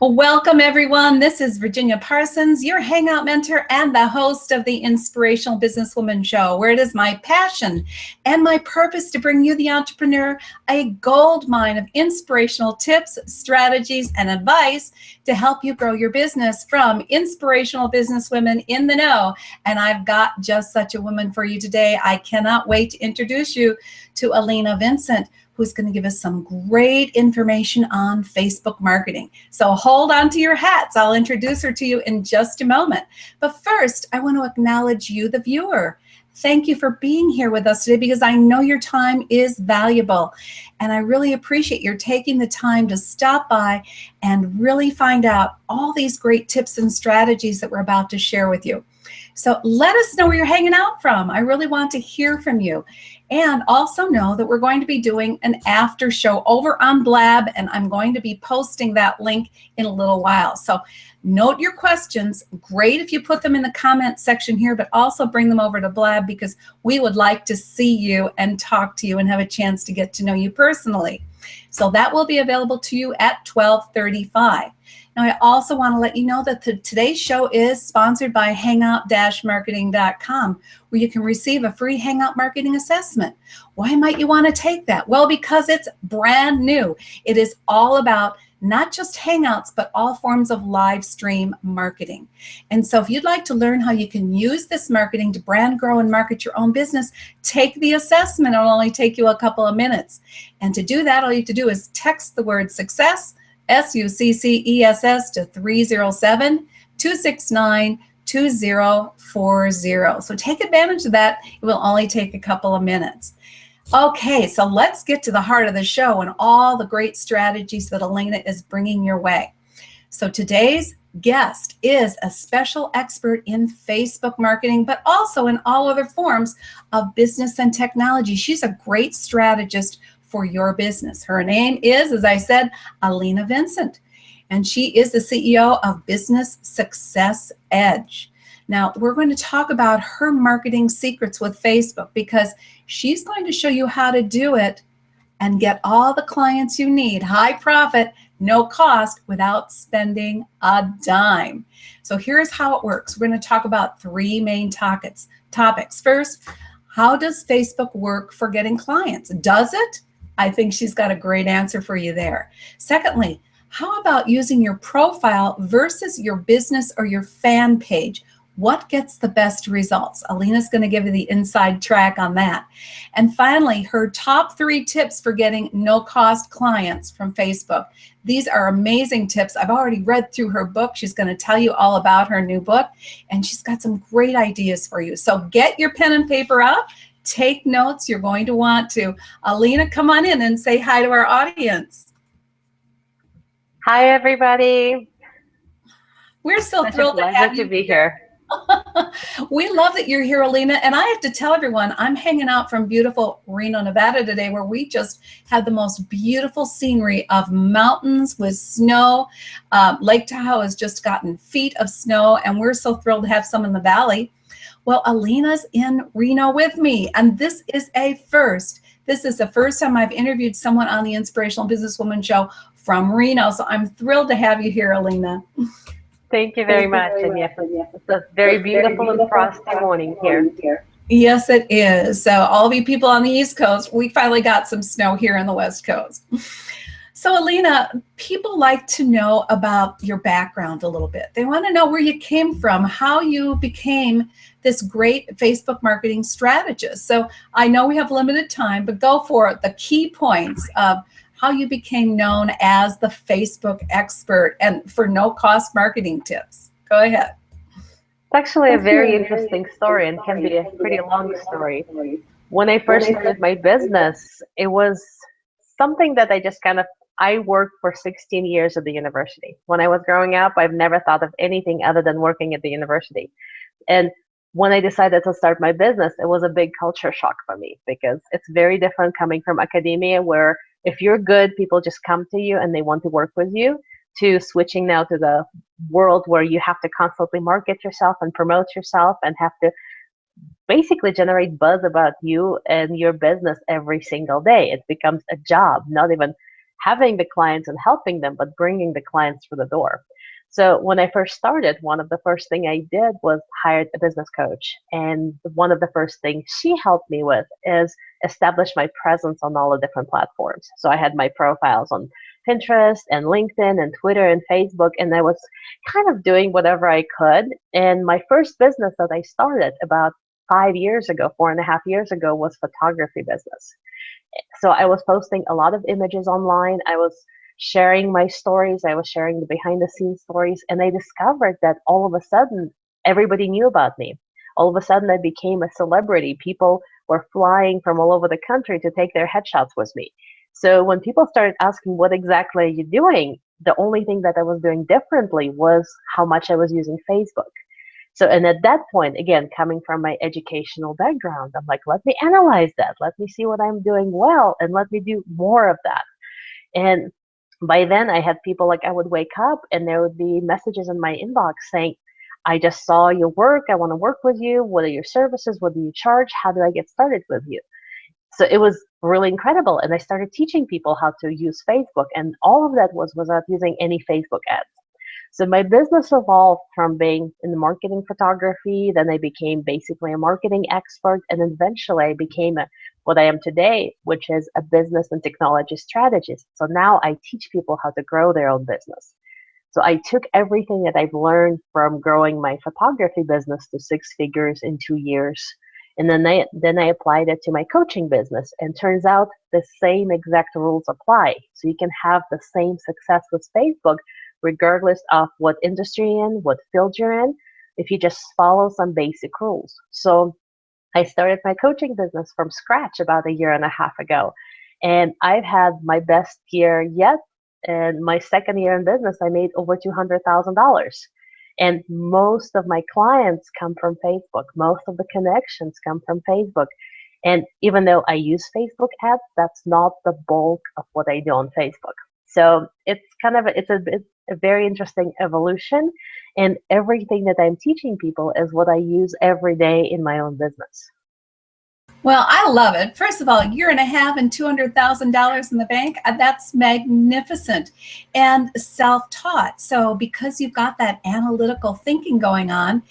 Welcome, everyone. This is Virginia Parsons, your Hangout mentor and the host of the Inspirational Businesswoman Show, where it is my passion and my purpose to bring you, the entrepreneur, a gold mine of inspirational tips, strategies, and advice to help you grow your business from inspirational businesswomen in the know. And I've got just such a woman for you today. I cannot wait to introduce you to Alina Vincent, who's going to give us some great information on Facebook marketing. So hold on to your hats. I'll introduce her to you in just a moment. But first, I want to acknowledge you, the viewer. Thank you for being here with us today, because I know your time is valuable. And I really appreciate your taking the time to stop by and really find out all these great tips and strategies that we're about to share with you. So let us know where you're hanging out from. I really want to hear from you. And also know that we're going to be doing an after show over on Blab, and I'm going to be posting that link in a little while. So note your questions. Great if you put them in the comment section here, but also bring them over to Blab, because we would like to see you and talk to you and have a chance to get to know you personally. So that will be available to you at 12:35. Now, I also want to let you know that today's show is sponsored by Hangout-Marketing.com, where you can receive a free Hangout marketing assessment. Why might you want to take that? Well, because it's brand new. It is all about not just Hangouts, but all forms of live stream marketing. And so if you'd like to learn how you can use this marketing to brand, grow, and market your own business, take the assessment. It'll only take you a couple of minutes. And to do that, all you have to do is text the word success, SUCCESS, to 307-269-2040. So take advantage of that. It will only take a couple of minutes. Okay, so let's get to the heart of the show and all the great strategies that Alina is bringing your way. So today's guest is a special expert in Facebook marketing, but also in all other forms of business and technology. She's a great strategist for your business. Her name is, as I said, Alina Vincent, and she is the CEO of Business Success Edge. Now, we're going to talk about her marketing secrets with Facebook, because she's going to show you how to do it and get all the clients you need, high profit, no cost, without spending a dime. So here's how it works. We're going to talk about three main topics. First, how does Facebook work for getting clients? Does it? I think she's got a great answer for you there. Secondly, how about using your profile versus your business or your fan page? What gets the best results? Alina's going to give you the inside track on that. And finally, her top 3 tips for getting no-cost clients from Facebook. These are amazing tips. I've already read through her book. She's going to tell you all about her new book, and she's got some great ideas for you. So get your pen and paper out. Take notes. You're going to want to. Alina, come on in and say hi to our audience. Hi, everybody. We're so thrilled to have you be here. We love that you're here, Alina. And I have to tell everyone, I'm hanging out from beautiful Reno, Nevada today, where we just had the most beautiful scenery of mountains with snow. Lake Tahoe has just gotten feet of snow, and we're so thrilled to have some in the valley. Well, Alina's in Reno with me, and this is a first. This is the first time I've interviewed someone on the Inspirational Businesswoman Show from Reno. So I'm thrilled to have you here, Alina. Thank you very much. And yes, it's a very beautiful and frosty morning here. Yes, it is. So all of you people on the East Coast, we finally got some snow here on the West Coast. So Alina, people like to know about your background a little bit. They want to know where you came from, how you became this great Facebook marketing strategist. So I know we have limited time, but go for it. The key points of how you became known as the Facebook expert and for no-cost marketing tips. Go ahead. It's actually a very interesting story and can be a pretty long story. When I first started my business, it was something that I worked for 16 years at the university. When I was growing up, I've never thought of anything other than working at the university. And when I decided to start my business, it was a big culture shock for me because it's very different coming from academia, where if you're good, people just come to you and they want to work with you, to switching now to the world where you have to constantly market yourself and promote yourself and have to basically generate buzz about you and your business every single day. It becomes a job, not even having the clients and helping them, but bringing the clients through the door. So when I first started, one of the first thing I did was hired a business coach. And one of the first things she helped me with is establish my presence on all the different platforms. So I had my profiles on Pinterest and LinkedIn and Twitter and Facebook, and I was kind of doing whatever I could. And my first business that I started about 4.5 years ago, was photography business. So I was posting a lot of images online. I was sharing my stories. I was sharing the behind the scenes stories. And I discovered that all of a sudden, everybody knew about me. All of a sudden, I became a celebrity. People were flying from all over the country to take their headshots with me. So when people started asking, what exactly are you doing? The only thing that I was doing differently was how much I was using Facebook. So, and at that point, again, coming from my educational background, I'm like, let me analyze that. Let me see what I'm doing well, and let me do more of that. And by then, I had people, like, I would wake up and there would be messages in my inbox saying, I just saw your work. I want to work with you. What are your services? What do you charge? How do I get started with you? So it was really incredible. And I started teaching people how to use Facebook. And all of that was without using any Facebook ads. So my business evolved from being in the marketing photography, then I became basically a marketing expert, and eventually I became what I am today, which is a business and technology strategist. So now I teach people how to grow their own business. So I took everything that I've learned from growing my photography business to 6 figures in 2 years. And then I applied it to my coaching business. And turns out the same exact rules apply. So you can have the same success with Facebook regardless of what industry you're in, what field you're in, if you just follow some basic rules. So I started my coaching business from scratch about 1.5 years ago. And I've had my best year yet. And my second year in business, I made over $200,000. And most of my clients come from Facebook. Most of the connections come from Facebook. And even though I use Facebook ads, that's not the bulk of what I do on Facebook. So it's a very interesting evolution. And everything that I'm teaching people is what I use every day in my own business. Well, I love it. First of all, 1.5 years and $200,000 in the bank. That's magnificent and self-taught. So because you've got that analytical thinking going on,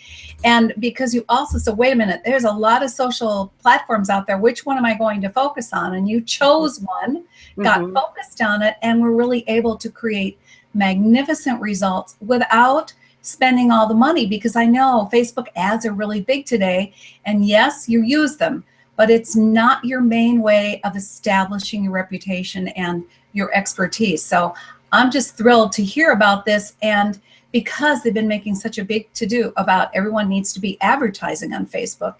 and because you also, so wait a minute, there's a lot of social platforms out there. Which one am I going to focus on? And you chose one, got focused on it, and were really able to create magnificent results without spending all the money, because I know Facebook ads are really big today. And yes, you use them, but it's not your main way of establishing your reputation and your expertise. So I'm just thrilled to hear about this. And because they've been making such a big to-do about everyone needs to be advertising on Facebook.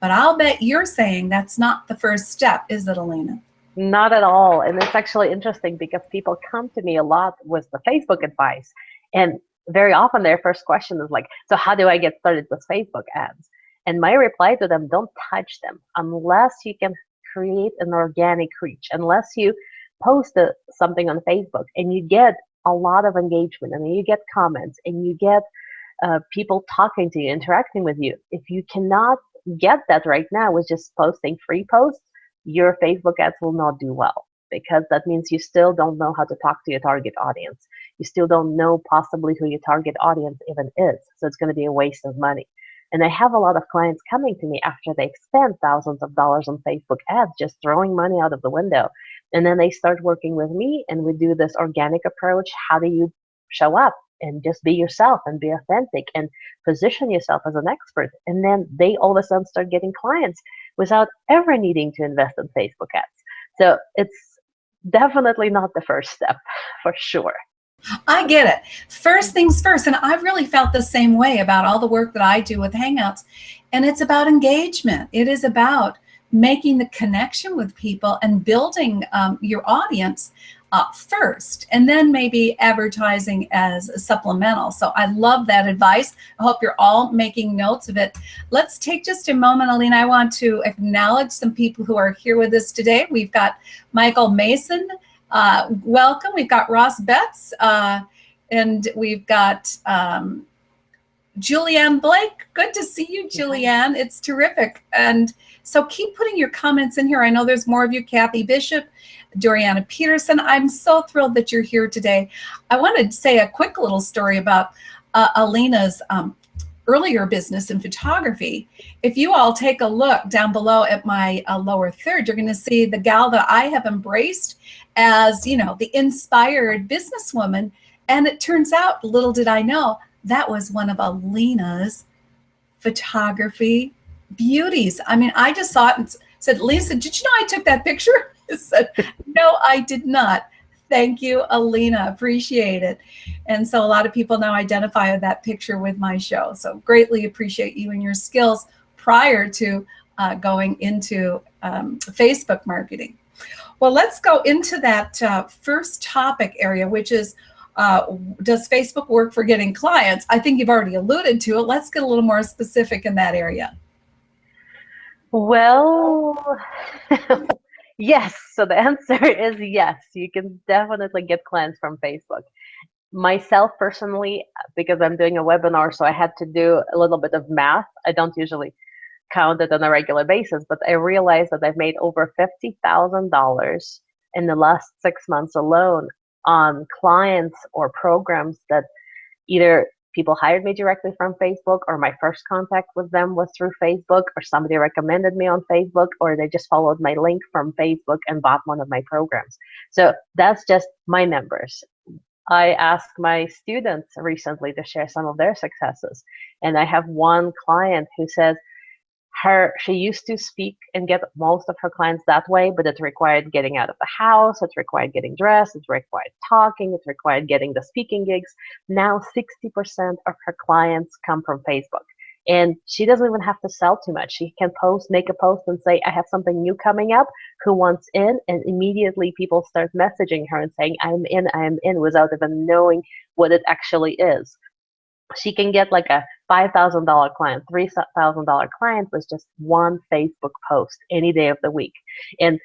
But I'll bet you're saying that's not the first step, is it, Alina? Not at all. And it's actually interesting because people come to me a lot with the Facebook advice. And very often their first question is like, so how do I get started with Facebook ads? And my reply to them, don't touch them unless you can create an organic reach, unless you post something on Facebook and you get a lot of engagement and you get comments and you get people talking to you, interacting with you. If you cannot get that right now with just posting free posts, your Facebook ads will not do well, because that means you still don't know how to talk to your target audience. You still don't know possibly who your target audience even is. So it's going to be a waste of money. And I have a lot of clients coming to me after they spend thousands of dollars on Facebook ads, just throwing money out of the window. And then they start working with me, and we do this organic approach. How do you show up and just be yourself and be authentic and position yourself as an expert? And then they all of a sudden start getting clients without ever needing to invest in Facebook ads. So it's definitely not the first step, for sure. I get it. First things first. And I've really felt the same way about all the work that I do with Hangouts. And it's about engagement. It is about making the connection with people and building your audience first, and then maybe advertising as a supplemental. So I love that advice. I hope you're all making notes of it. Let's take just a moment, Alina. I want to acknowledge some people who are here with us today. We've got Michael Mason. Welcome. We've got Ross Betts, and we've got Julianne Blake. Good to see you, Julianne. It's terrific. And so keep putting your comments in here. I know there's more of you. Kathy Bishop, Doriana Peterson. I'm so thrilled that you're here today. I wanted to say a quick little story about Alina's earlier business in photography. If you all take a look down below at my lower third, you're going to see the gal that I have embraced as, you know, the inspired businesswoman. And it turns out, little did I know, that was one of Alina's photography beauties. I mean, I just saw it and said, Lisa, did you know I took that picture? I said, no, I did not. Thank you, Alina. Appreciate it. And so a lot of people now identify that picture with my show. So greatly appreciate you and your skills prior to going into Facebook marketing. Well, let's go into that first topic area, which is, does Facebook work for getting clients? I think you've already alluded to it. Let's get a little more specific in that area. Well, yes. So the answer is yes. You can definitely get clients from Facebook. Myself personally, because I'm doing a webinar, so I had to do a little bit of math. I don't usually count it on a regular basis, but I realized that I've made over $50,000 in the last 6 months alone on clients or programs that either people hired me directly from Facebook, or my first contact with them was through Facebook, or somebody recommended me on Facebook, or they just followed my link from Facebook and bought one of my programs. So that's just my members. I asked my students recently to share some of their successes. And I have one client who says she used to speak and get most of her clients that way, but it required getting out of the house, it required getting dressed, it required talking, it required getting the speaking gigs. Now 60% of her clients come from Facebook. And she doesn't even have to sell too much. She can make a post and say, I have something new coming up, who wants in? And immediately people start messaging her and saying, I'm in, without even knowing what it actually is. She can get like a $5,000 client, $3,000 client with just one Facebook post any day of the week. And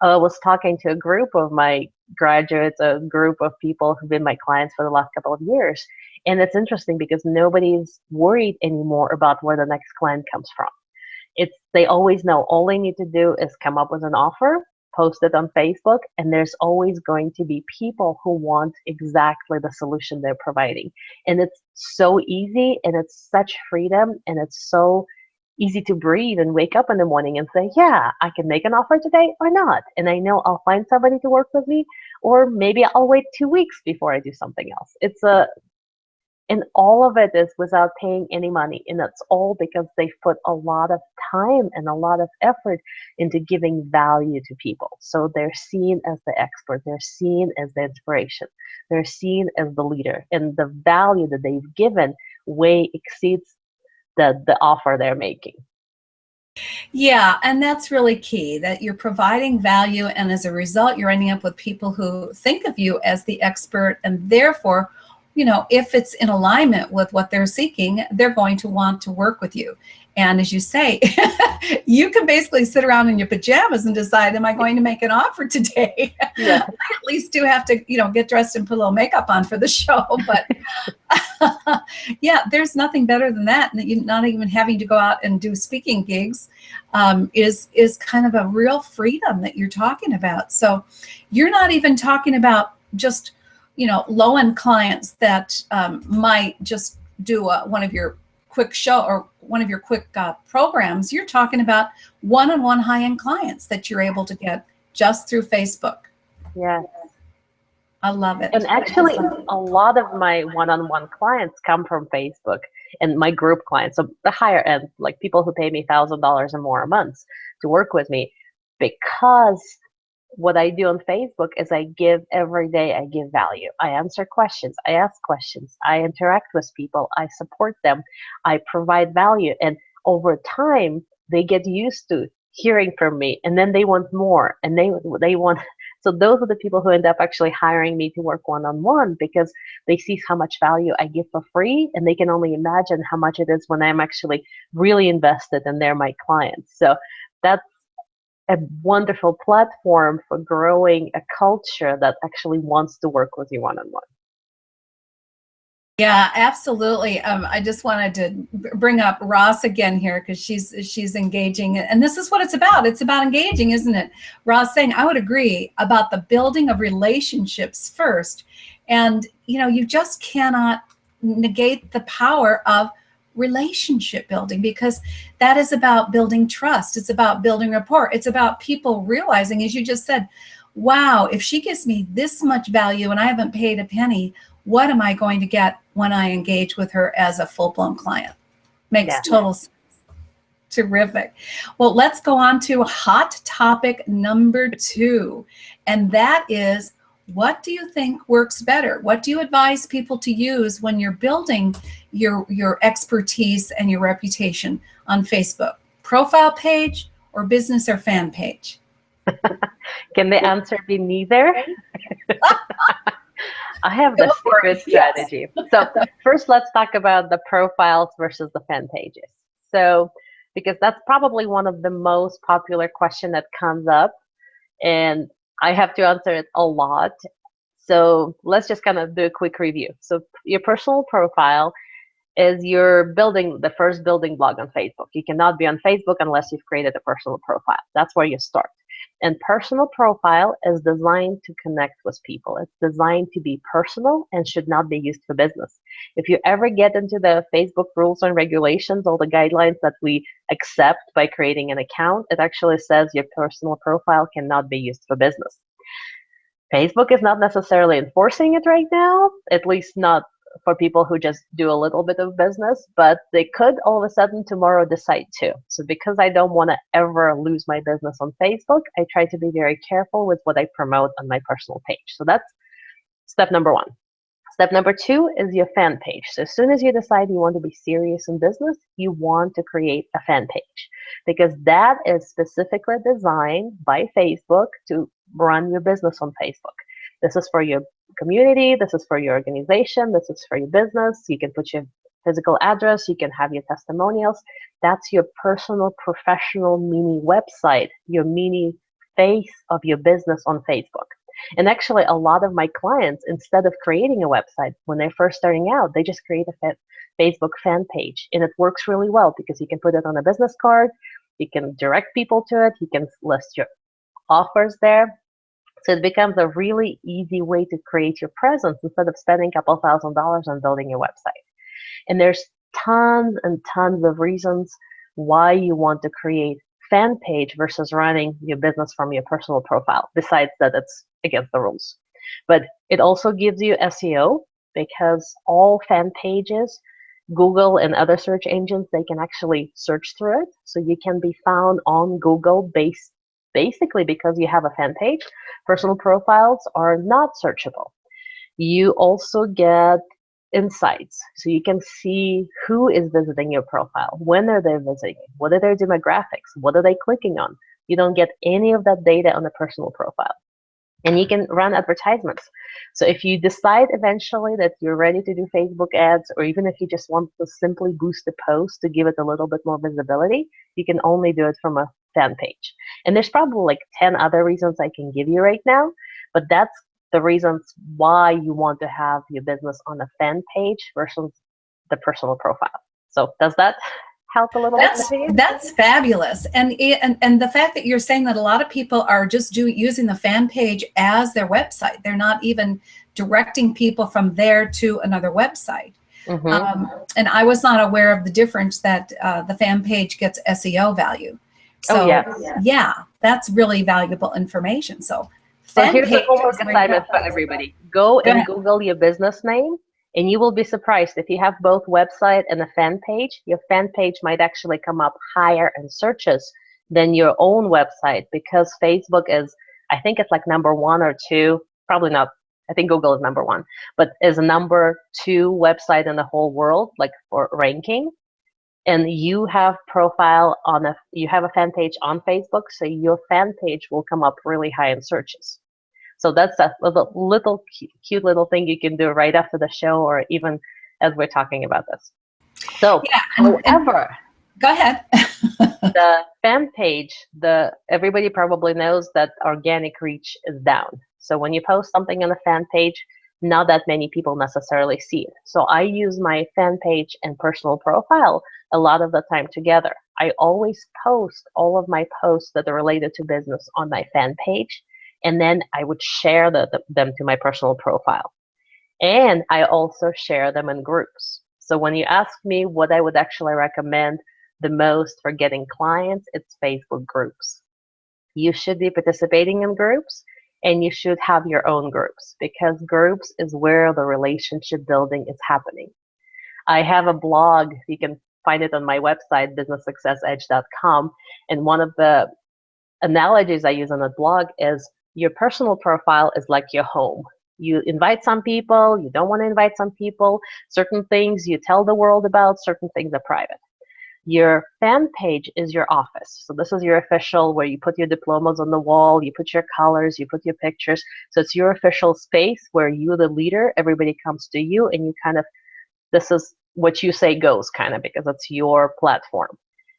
I was talking to a group of my graduates, a group of people who've been my clients for the last couple of years. And it's interesting because nobody's worried anymore about where the next client comes from. They always know all they need to do is come up with an offer, post it on Facebook, and there's always going to be people who want exactly the solution they're providing. And it's so easy, and it's such freedom, and it's so easy to breathe and wake up in the morning and say, yeah, I can make an offer today or not. And I know I'll find somebody to work with me, or maybe I'll wait 2 weeks before I do something else. And all of it is without paying any money. And that's all because they've put a lot of time and a lot of effort into giving value to people. So they're seen as the expert. They're seen as the inspiration. They're seen as the leader. And the value that they've given way exceeds the offer they're making. Yeah, and that's really key, that you're providing value, and as a result, you're ending up with people who think of you as the expert, and therefore if it's in alignment with what they're seeking, they're going to want to work with you. And as you say, you can basically sit around in your pajamas and decide, am I going to make an offer today? Yeah. I at least do have to, get dressed and put a little makeup on for the show. But yeah, there's nothing better than that. And you're not even having to go out and do speaking gigs is kind of a real freedom that you're talking about. So you're not even talking about just, low-end clients that might just do one of your quick show or one of your quick programs. You're talking about one-on-one high-end clients that you're able to get just through Facebook. Yeah. I love it. And actually, a lot of my one-on-one clients come from Facebook, and my group clients, so the higher end, like people who pay me $1,000 or more a month to work with me, because what I do on Facebook is every day I give value. I answer questions, I ask questions, I interact with people, I support them, I provide value. And over time, they get used to hearing from me, and then they want more, and they want. So those are the people who end up actually hiring me to work one-on-one, because they see how much value I give for free, and they can only imagine how much it is when I'm actually really invested and they're my clients. So that's a wonderful platform for growing a culture that actually wants to work with you one-on-one. Yeah, absolutely. I just wanted to bring up Ross again here because she's engaging, and this is what it's about. It's about engaging, isn't it? Ross saying, I would agree about the building of relationships first, and you just cannot negate the power of relationship building, because that is about building trust. It's about building rapport. It's about people realizing, as you just said, wow, if she gives me this much value and I haven't paid a penny, what am I going to get when I engage with her as a full-blown client? Makes total sense. Terrific. Well, let's go on to hot topic number 2. And that is, what do you think works better? What do you advise people to use when you're building your expertise and your reputation on Facebook? Profile page or business or fan page? Can the answer be neither? I have the secret strategy. So first, let's talk about the profiles versus the fan pages. So, because that's probably one of the most popular questions that comes up, and I have to answer it a lot. So let's just kind of do a quick review. So your personal profile is the first building block on Facebook. You cannot be on Facebook unless you've created a personal profile. That's where you start. And personal profile is designed to connect with people. It's designed to be personal and should not be used for business. If you ever get into the Facebook rules and regulations, all the guidelines that we accept by creating an account, it actually says your personal profile cannot be used for business. Facebook is not necessarily enforcing it right now, at least not for people who just do a little bit of business, but they could all of a sudden tomorrow decide to. So because I don't want to ever lose my business on Facebook, I try to be very careful with what I promote on my personal page. So that's step number 1. Step number 2 is your fan page. So as soon as you decide you want to be serious in business, you want to create a fan page, because that is specifically designed by Facebook to run your business on Facebook. This is for your community, this is for your organization, this is for your business. You can put your physical address, you can have your testimonials. That's your personal, professional mini website, your mini face of your business on Facebook. And actually, a lot of my clients, instead of creating a website, when they're first starting out, they just create a Facebook fan page. And it works really well because you can put it on a business card, you can direct people to it, you can list your offers there. So it becomes a really easy way to create your presence instead of spending a couple $1,000s on building your website. And there's tons and tons of reasons why you want to create fan page versus running your business from your personal profile, besides that it's against the rules. But it also gives you SEO, because all fan pages, Google and other search engines, they can actually search through it. So you can be found on Google basically because you have a fan page. Personal profiles are not searchable. You also get insights. So you can see who is visiting your profile, when are they visiting, what are their demographics, what are they clicking on. You don't get any of that data on a personal profile. and you can run advertisements. So if you decide eventually that you're ready to do Facebook ads, or even if you just want to simply boost a post to give it a little bit more visibility, you can only do it from a fan page. And there's probably like 10 other reasons I can give you right now, but that's the reasons why you want to have your business on a fan page versus the personal profile. So does that help a little bit? That's fabulous. And the fact that you're saying that a lot of people are just using the fan page as their website. They're not even directing people from there to another website. And I was not aware of the difference that the fan page gets SEO value. So yeah, that's really valuable information. So here's a homework assignment for everybody. Go and Google your business name, and you will be surprised if you have both website and a fan page. Your fan page might actually come up higher in searches than your own website, because Facebook is, I think it's like number 1 or 2, probably not. I think Google is number 1, but is a number 2 website in the whole world, like for ranking. And you have you have a fan page on Facebook, so your fan page will come up really high in searches. So that's a little cute little thing you can do right after the show, or even as we're talking about this. So, however, go ahead. The fan page, everybody probably knows that organic reach is down. So when you post something on a fan page, not that many people necessarily see it. So I use my fan page and personal profile a lot of the time together. I always post all of my posts that are related to business on my fan page, and then I would share them to my personal profile. And I also share them in groups. So when you ask me what I would actually recommend the most for getting clients, it's Facebook groups. You should be participating in groups, and you should have your own groups, because groups is where the relationship building is happening. I have a blog. You can find it on my website, businesssuccessedge.com. And one of the analogies I use on the blog is your personal profile is like your home. You invite some people, you don't want to invite some people. Certain things you tell the world about, certain things are private. Your fan page is your office. So this is your official, where you put your diplomas on the wall, you put your colors, you put your pictures. So it's your official space where you, the leader, everybody comes to you, and you kind of, this is what you say goes, kind of, because it's your platform.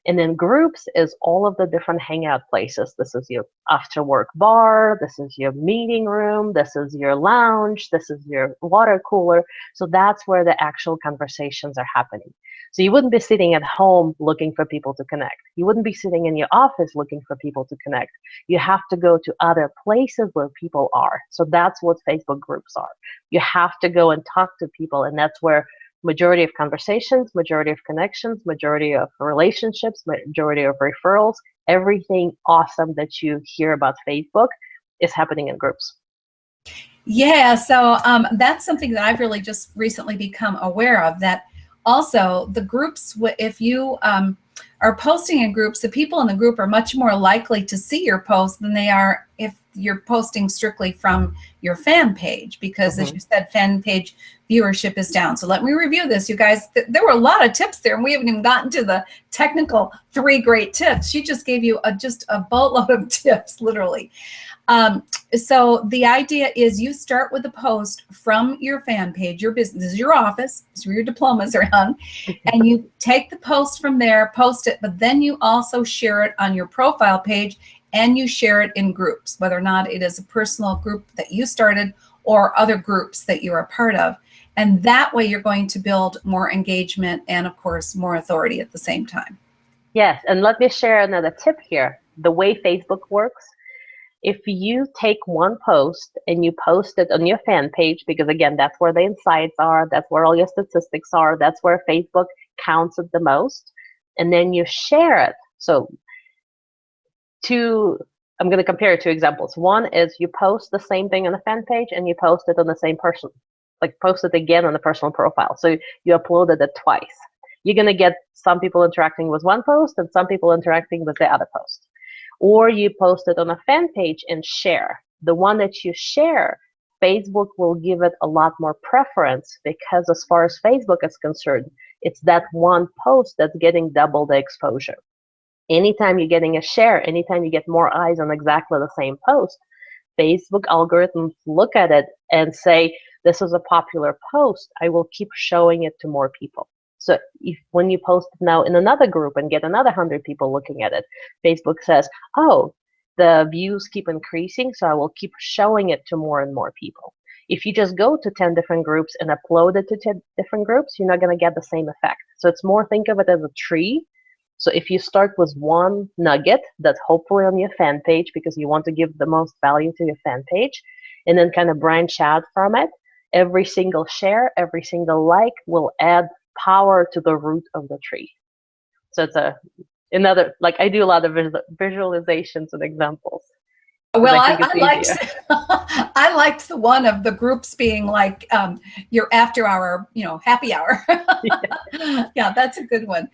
And then groups is all of the different hangout places. This is your after work bar, this is your meeting room, this is your lounge, this is your water cooler. So that's where the actual conversations are happening. So you wouldn't be sitting at home looking for people to connect. You wouldn't be sitting in your office looking for people to connect. You have to go to other places where people are. So that's what Facebook groups are. You have to go and talk to people, and that's where majority of conversations, majority of connections, majority of relationships, majority of referrals, everything awesome that you hear about Facebook is happening in groups. Yeah, so that's something that I've really just recently become aware of, that also the groups, if you are posting in groups, the people in the group are much more likely to see your post than they are if you're posting strictly from your fan page, because as you said, fan page viewership is down. So let me review this, you guys. There were a lot of tips there, and we haven't even gotten to the technical 3 great tips. She just gave you just a boatload of tips, literally. So the idea is you start with a post from your fan page, your business, this is your office, this is where your diplomas are hung, and you take the post from there, post it, but then you also share it on your profile page, and you share it in groups, whether or not it is a personal group that you started or other groups that you're a part of. And that way you're going to build more engagement and, of course, more authority at the same time. Yes, and let me share another tip here. The way Facebook works, if you take one post and you post it on your fan page, because again, that's where the insights are, that's where all your statistics are, that's where Facebook counts it the most, and then you share it. So I'm going to compare 2 examples. One is you post the same thing on the fan page, and you post it on the same person, like post it again on the personal profile. So you uploaded it twice. You're going to get some people interacting with one post and some people interacting with the other post. Or you post it on a fan page and share. The one that you share, Facebook will give it a lot more preference, because as far as Facebook is concerned, it's that one post that's getting double the exposure. Anytime you're getting a share, anytime you get more eyes on exactly the same post, Facebook algorithms look at it and say, this is a popular post, I will keep showing it to more people. So if when you post it now in another group and get another 100 people looking at it, Facebook says, oh, the views keep increasing, so I will keep showing it to more and more people. If you just go to 10 different groups and upload it to 10 different groups, you're not going to get the same effect. So it's more, think of it as a tree. So if you start with one nugget that's hopefully on your fan page because you want to give the most value to your fan page, and then kind of branch out from it, every single share, every single like will add power to the root of the tree. So it's another, like I do a lot of visualizations and examples. Well, I liked the one of the groups being like your after hour, happy hour. Yeah, that's a good one.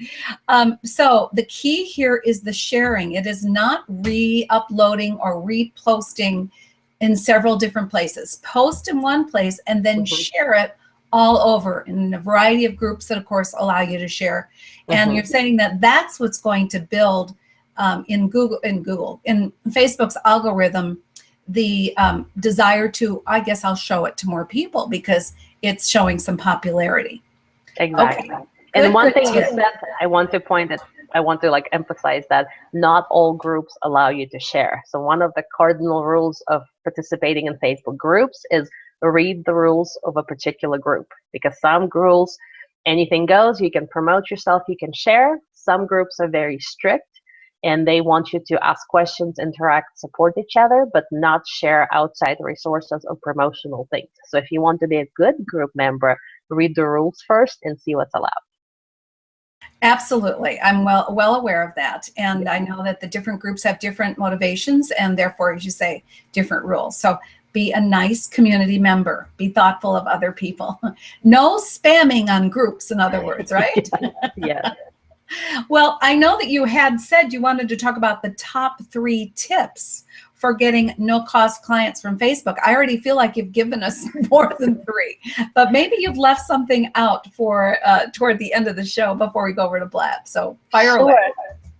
So the key here is the sharing. It is not re-uploading or reposting in several different places. Post in one place and then share it all over in a variety of groups that, of course, allow you to share. And you're saying that that's what's going to build in Facebook's algorithm, the desire to, I guess I'll show it to more people because it's showing some popularity. Exactly. Okay. And one thing you said, I want to emphasize that not all groups allow you to share. So one of the cardinal rules of participating in Facebook groups is read the rules of a particular group, because some rules, anything goes, you can promote yourself, you can share. Some groups are very strict and they want you to ask questions, interact, support each other, but not share outside resources or promotional things. So if you want to be a good group member, read the rules first and see what's allowed. Absolutely. I'm well aware of that. And I know that the different groups have different motivations and therefore, as you say, different rules. So be a nice community member. Be thoughtful of other people. No spamming on groups, in other words, right? Yeah. Well, I know that you had said you wanted to talk about the top 3 tips for getting no-cost clients from Facebook. I already feel like you've given us more than 3, but maybe you've left something out for toward the end of the show before we go over to Blab. So fire away.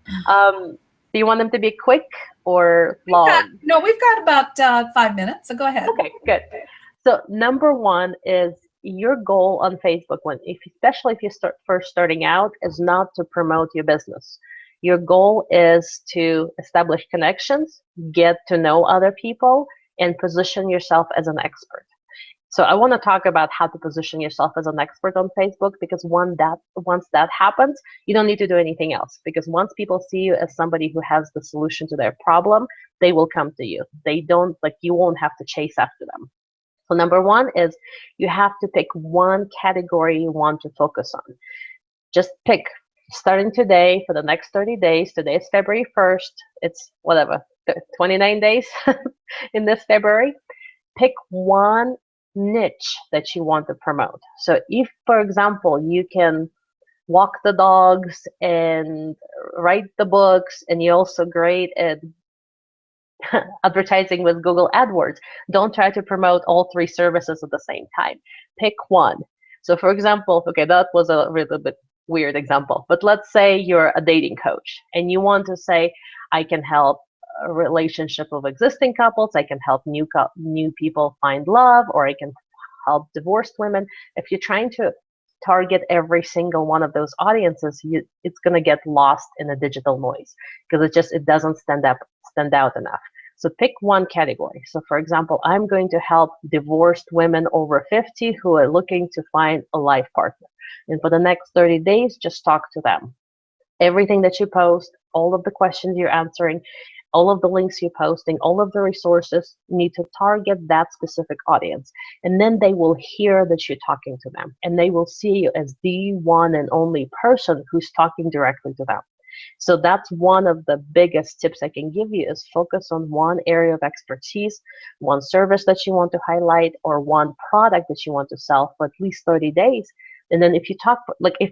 Do you want them to be quick or long? We've got about 5 minutes, so go ahead. Okay, good. So number 1 is your goal on Facebook, especially if you're first starting out, is not to promote your business. Your goal is to establish connections, get to know other people, and position yourself as an expert. So I want to talk about how to position yourself as an expert on Facebook, because once that happens, you don't need to do anything else. Because once people see you as somebody who has the solution to their problem, they will come to you. You won't have to chase after them. So number 1 is you have to pick one category you want to focus on. Just pick, starting today for the next 30 days. Today is February 1st. It's 29 days in this February. Pick one niche that you want to promote. So if, for example, you can walk the dogs and write the books, and you're also great at advertising with Google AdWords, don't try to promote all 3 services at the same time. Pick one. So for example, okay, that was a little bit weird example, but let's say you're a dating coach and you want to say, I can help a relationship of existing couples, I can help new people find love, or I can help divorced women. If you're trying to target every single one of those audiences, it's going to get lost in the digital noise, because it doesn't stand out enough. So pick one category. So for example, I'm going to help divorced women over 50 who are looking to find a life partner. And for the next 30 days, just talk to them. Everything that you post, all of the questions you're answering, all of the links you're posting, all of the resources need to target that specific audience. And then they will hear that you're talking to them, and they will see you as the one and only person who's talking directly to them. So that's one of the biggest tips I can give you, is focus on one area of expertise, one service that you want to highlight, or one product that you want to sell for at least 30 days. And then if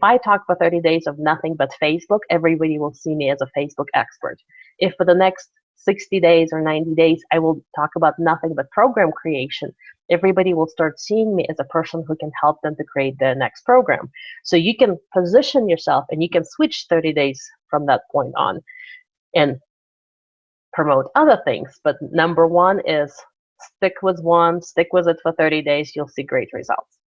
I talk for 30 days of nothing but Facebook, everybody will see me as a Facebook expert. If for the next 60 days or 90 days, I will talk about nothing but program creation, everybody will start seeing me as a person who can help them to create their next program. So you can position yourself, and you can switch 30 days from that point on and promote other things. But number 1 is Stick with one, stick with it for 30 days, you'll see great results.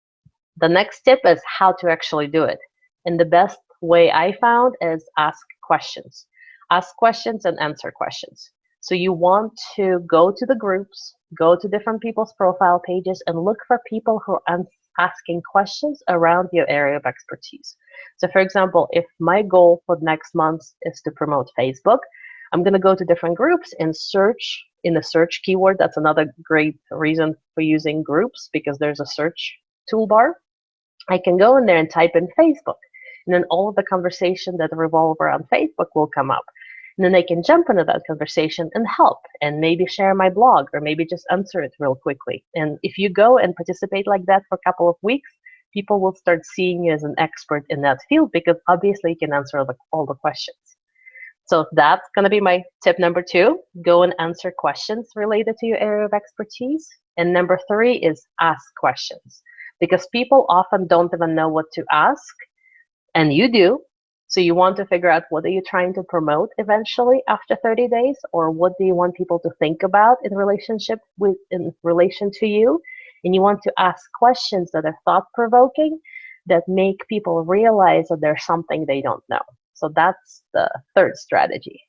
The next tip is how to actually do it. And the best way I found is ask questions. Ask questions and answer questions. So you want to go to the groups, go to different people's profile pages, and look for people who are asking questions around your area of expertise. So for example, if my goal for next month is to promote Facebook, I'm going to go to different groups and search in the search keyword. That's another great reason for using groups, because there's a search toolbar. I can go in there and type in Facebook, and then all of the conversation that revolve around Facebook will come up. And then I can jump into that conversation and help, and maybe share my blog, or maybe just answer it real quickly. And if you go and participate like that for a couple of weeks, people will start seeing you as an expert in that field, because obviously you can answer all the questions. So that's going to be my tip number 2. Go and answer questions related to your area of expertise. And number 3 is ask questions, because people often don't even know what to ask, and you do. So you want to figure out, what are you trying to promote eventually after 30 days, or what do you want people to think about in relation to you? And you want to ask questions that are thought-provoking, that make people realize that there's something they don't know. So that's the third strategy.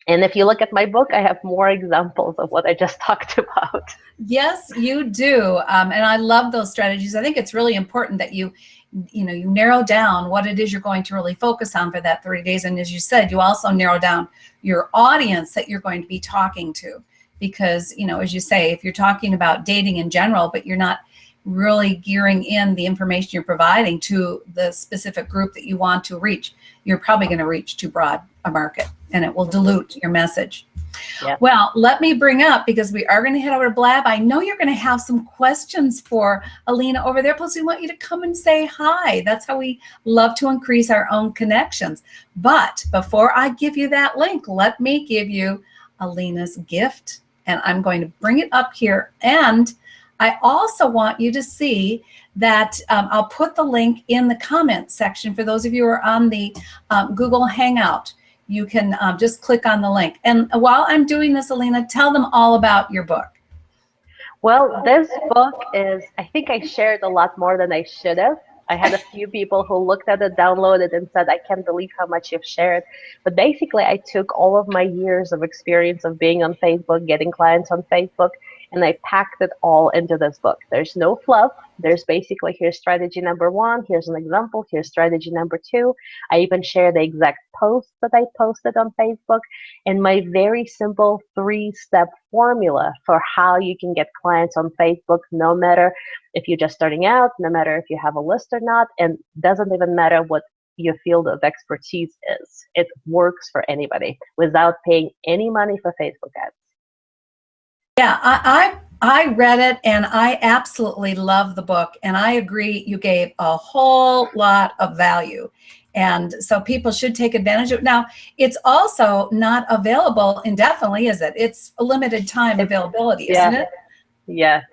And if you look at my book, I have more examples of what I just talked about. Yes, you do. And I love those strategies. I think it's really important that you narrow down what it is you're going to really focus on for that 30 days. And as you said, you also narrow down your audience that you're going to be talking to. Because, as you say, if you're talking about dating in general, but you're not really gearing in the information you're providing to the specific group that you want to reach, you're probably going to reach too broad a market, and it will dilute your message. Yeah. Well, let me bring up, because we are going to head over to Blab. I know you're going to have some questions for Alina over there. Plus, we want you to come and say hi. That's how we love to increase our own connections. But before I give you that link, let me give you Alina's gift. And I'm going to bring it up here. And I also want you to see that I'll put the link in the comment section for those of you who are on the Google Hangout. You can just click on the link. And while I'm doing this, Alina, tell them all about your book. Well, this book is, I think I shared a lot more than I should have. I had a few people who looked at it, downloaded, and said, I can't believe how much you've shared. But basically, I took all of my years of experience of being on Facebook, getting clients on Facebook, and I packed it all into this book. There's no fluff. There's basically, here's strategy number 1, here's an example, here's strategy number 2. I even share the exact post that I posted on Facebook, and my very simple 3-step formula for how you can get clients on Facebook, no matter if you're just starting out, no matter if you have a list or not, and doesn't even matter what your field of expertise is. It works for anybody without paying any money for Facebook ads. Yeah, I read it, and I absolutely love the book, and I agree you gave a whole lot of value. And so people should take advantage of it. Now, it's also not available indefinitely, is it? It's a limited time availability, isn't it? Yes.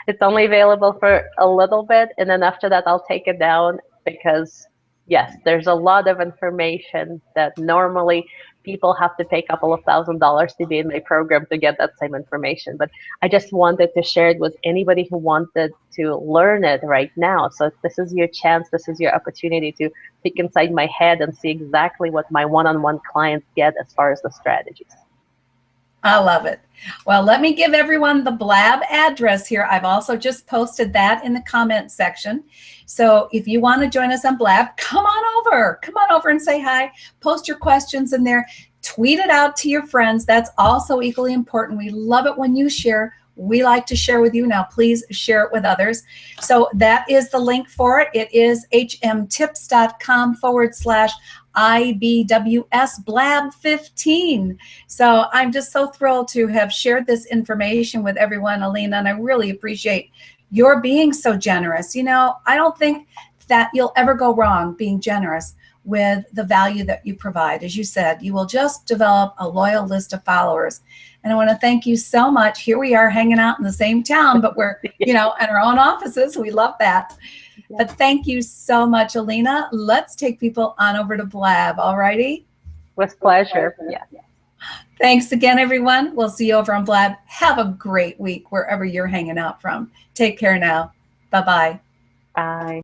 It's only available for a little bit, and then after that I'll take it down, because yes, there's a lot of information that normally people have to pay a couple of $1,000s to be in my program to get that same information. But I just wanted to share it with anybody who wanted to learn it right now. So this is your chance, this is your opportunity to peek inside my head and see exactly what my one-on-one clients get as far as the strategies. I love it. Well, let me give everyone the Blab address here. I've also just posted that in the comment section. So if you want to join us on Blab, come on over and say hi. Post your questions in there. Tweet it out to your friends. That's also equally important. We love it when you share. We like to share with you. Now, please share it with others. So that is the link for it. It is hmtips.com/IBWS Blab 15. So I'm just so thrilled to have shared this information with everyone, Alina, and I really appreciate your being so generous. I don't think that you'll ever go wrong being generous with the value that you provide. As you said, you will just develop a loyal list of followers. And I want to thank you so much. Here we are hanging out in the same town, but we're, in our own offices. We love that. Yeah. But thank you so much, Alina. Let's take people on over to Blab. All righty? With pleasure. Yeah. Thanks again, everyone. We'll see you over on Blab. Have a great week wherever you're hanging out from. Take care now. Bye-bye. Bye.